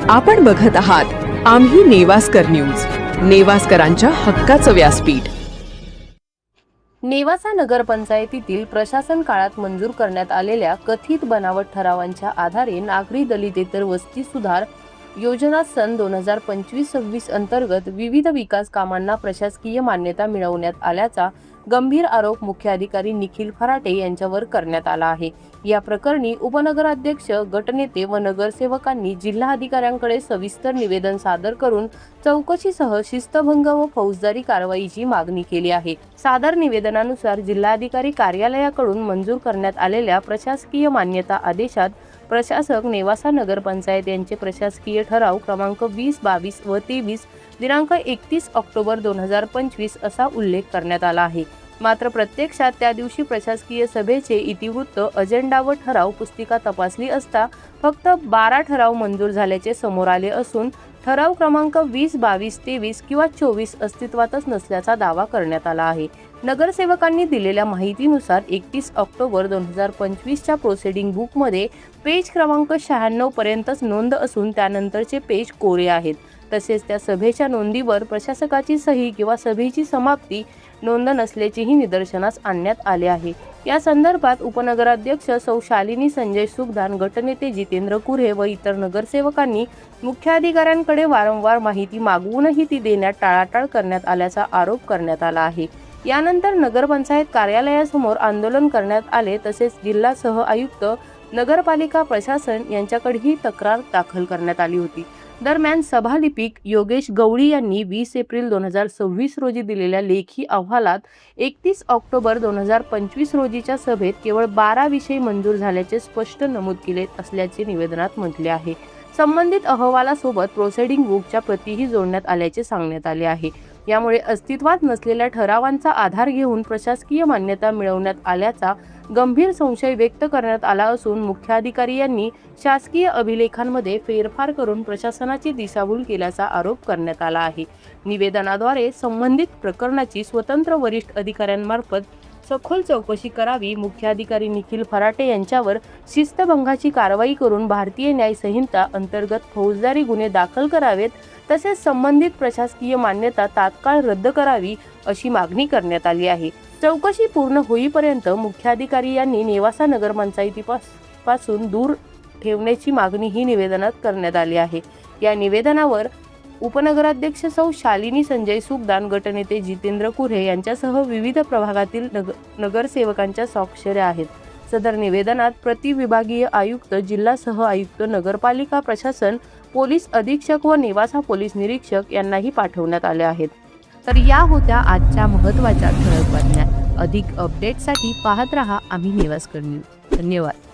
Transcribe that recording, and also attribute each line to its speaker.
Speaker 1: आपण बघत आहात आम्ही नेवास्कर न्यूज, नेवास्करांच्या हक्काचं व्यासपीठ।
Speaker 2: नेवासा नगरपंचायतीतील प्रशासन काळात मंजूर करण्यात आलेल्या कथित बनावट ठरावांच्या आधारे नागरी दलितेतर वस्ती सुधार योजना सन 2025-26 अंतर्गत विविध विकास कामांना प्रशासकीय मान्यता मिळवण्यात आल्याचा गंभीर आरोप मुख्य अधिकारी निखिल फराटे यांच्यावर करण्यात आला आहे। या प्रकरणी उपनगराध्यक्ष, गटनेते व नगरसेवकांनी जिल्हाधिकाऱ्यांकडे सविस्तर निवेदन सादर करून चौकशीसह शिस्तभंग व फौजदारी कारवाईची मागणी केली आहे। सादर निवेदनानुसार जिल्हाधिकारी कार्यालयाकडून मंजूर करण्यात आलेल्या प्रशासकीय मान्यता आदेशात प्रशासक नेवासा नगरपंचायत यांचे प्रशासकीय ठराव क्रमांक 20, 22 व 23 दिनांक 31 ऑक्टोबर 2025 असा उल्लेख करण्यात आला आहे। मात्र प्रत्यक्षात त्या दिवशी प्रशासकीय सभेचे इतिवृत्त, अजेंडा व ठराव पुस्तिका तपासली असता फक्त 12 ठराव मंजूर झाल्याचे समोर आले असून ठराव क्रमांक 20, 22, 23 किंवा 24 अस्तित्वातच नसल्याचा दावा करण्यात आला आहे। नगरसेवकांनी दिलेल्या माहितीनुसार 31 ऑक्टोबर 2025च्या प्रोसिडिंग बुकमध्ये पेज क्रमांक 96 पर्यंतच नोंद असून त्यानंतरचे पेज कोरे आहेत। तसेच त्या सभेच्या नोंदीवर प्रशासकाची सही किंवा सभेची समाप्ती नोंद नसल्याचेही निदर्शनास आणण्यात आले आहे। या संदर्भात उपनगराध्यक्ष सौ शालिनी संजय सुखदान, गटनेते जितेंद्र कुऱ्हे व इतर नगरसेवकांनी मुख्याधिकाऱ्यांकडे वारंवार माहिती मागवूनही ती देण्यात टाळाटाळ करण्यात आल्याचा आरोप करण्यात आला आहे। यानंतर नगरपंचायत कार्यालयासमोर आंदोलन करण्यात आले। तसेच जिल्हा सह आयुक्त, नगरपालिका प्रशासन यांच्याकडेही तक्रार दाखल करण्यात आली होती। दरम्यान सभालिपिक योगेश गवळी यांनी 20 एप्रिल 2026 रोजी दिलेल्या लेखी अहवालात 31 ऑक्टोबर 2025 रोजीच्या सभेत केवळ 12 विषय मंजूर झाल्याचे स्पष्ट नमूद केले असल्याचे निवेदनात म्हटले आहे। संबंधित अहवालासोबत प्रोसिडिंग बुकच्या प्रतीही जोडण्यात आल्याचे सांगण्यात आले आहे। यामुळे अस्तित्वात नसलेल्या ठरावांचा आधार घेऊन प्रशासकीय मान्यता मिळवण्यात आल्याचा गंभीर संशय व्यक्त करण्यात आला असून मुख्याधिकारी यांनी शासकीय अभिलेखांमध्ये फेरफार करून प्रशासनाची दिशाभूल केल्याचा आरोप करण्यात आला आहे। निवेदनाद्वारे संबंधित प्रकरणाची स्वतंत्र वरिष्ठ अधिकाऱ्यांमार्फत सखोल चौकशी करावी, मुख्याधिकारी निखिल फराटे यांच्यावर शिस्तभंगाची कारवाई करून भारतीय न्याय संहिता अंतर्गत फौजदारी गुन्हे दाखल करावेत, तसेच संबंधित प्रशासकीय मान्यता तात्काळ रद्द करावी अशी मागणी करण्यात आली आहे। चौकशी पूर्ण होईपर्यंत मुख्याधिकारी यांनी नेवासा नगरपंचायतीपासून दूर ठेवण्याची मागणी ही निवेदनात करण्यात आली आहे। या निवेदनावर उपनगराध्यक्ष सौ शालिनी संजय सुखदान, गटनेते जितेंद्र कुऱ्हे यांच्यासह विविध प्रभागातील नगरसेवकांच्या स्वाक्षऱ्या आहेत। सदर निवेदनात प्रतिविभागीय आयुक्त, जिल्हा सह आयुक्त, नगरपालिका प्रशासन, पोलीस अधीक्षक व नेवासा पोलीस निरीक्षक यांनाही पाठवण्यात आले आहेत। तर या होत्या आजच्या महत्त्वाच्या ठळक बातम्या। अधिक अपडेटसाठी पाहत रहा आम्ही नेवास्कर न्यूज। धन्यवाद।